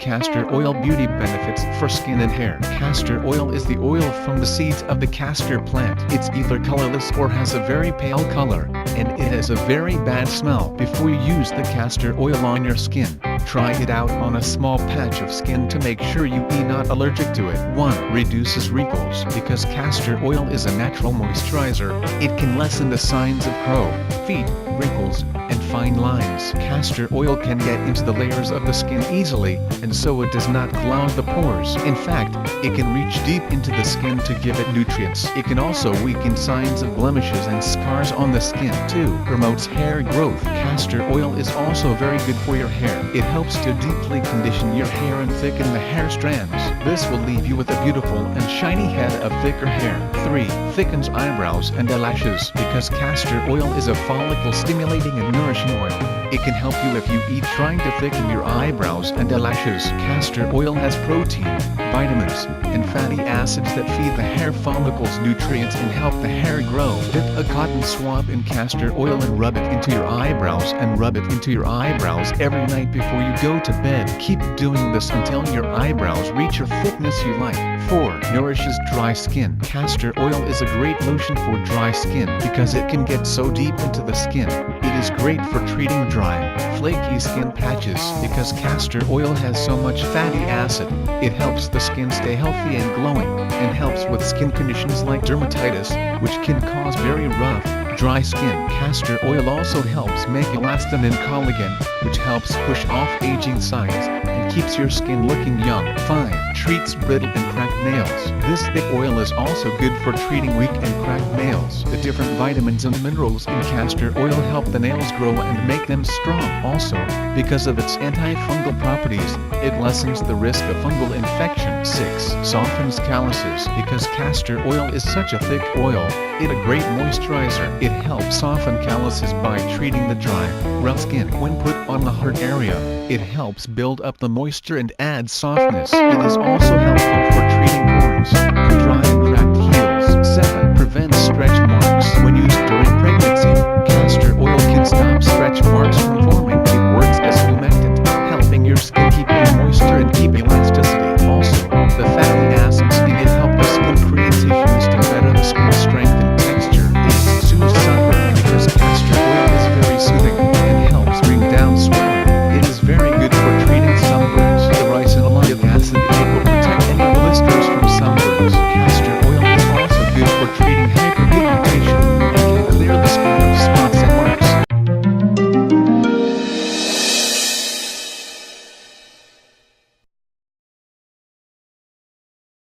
Castor oil beauty benefits for skin and hair. Castor oil is the oil from the seeds of the castor plant. It's either colorless or has a very pale color, and it has a very bad smell. Before you use the castor oil on your skin, try it out on a small patch of skin to make sure you are not allergic to it. 1. Reduces wrinkles. Because castor oil is a natural moisturizer, it can lessen the signs of crow's feet, wrinkles, and fine lines. Castor oil can get into the layers of the skin easily, and so it does not clog the pores. In fact, it can reach deep into the skin to give it nutrients. It can also weaken signs of blemishes and scars on the skin. 2. Promotes hair growth. Castor oil is also very good for your hair. It helps to deeply condition your hair and thicken the hair strands. This will leave you with a beautiful and shiny head of thicker hair. 3. Thickens eyebrows and eyelashes. Because castor oil is a follicle-stimulating and nourishing oil, it can help you if you eat trying to thicken your eyebrows and eyelashes. Castor oil has protein, vitamins, and fatty acids that feed the hair follicles nutrients and help the hair grow. Dip a cotton swab in castor oil and rub it into your eyebrows every night before you go to bed. Keep doing this until your eyebrows reach a thickness you like. 4. Nourishes dry skin. Castor oil is a great lotion for dry skin because it can get so deep into the skin. It is great for treating dry, flaky skin patches. Because castor oil has so much fatty acid, it helps the skin stay healthy and glowing, and helps with skin conditions like dermatitis, which can cause very rough, dry skin. Castor oil also helps make elastin and collagen, which helps push off aging signs and keeps your skin looking young. 5. Treats brittle and cracked nails. This thick oil is also good for treating weak and cracked nails. The different vitamins and minerals in castor oil help the nails grow and make them strong. Also, because of its antifungal properties, it lessens the risk of fungal infection. 6. Softens calluses. Because castor oil is such a thick oil, it a great moisturizer. It helps soften calluses by treating the dry, rough skin. When put on the hard area, it helps build up the moisture and add softness. It is also helpful for treating corns and dry and cracked heels. 7. Prevents stretch marks. When used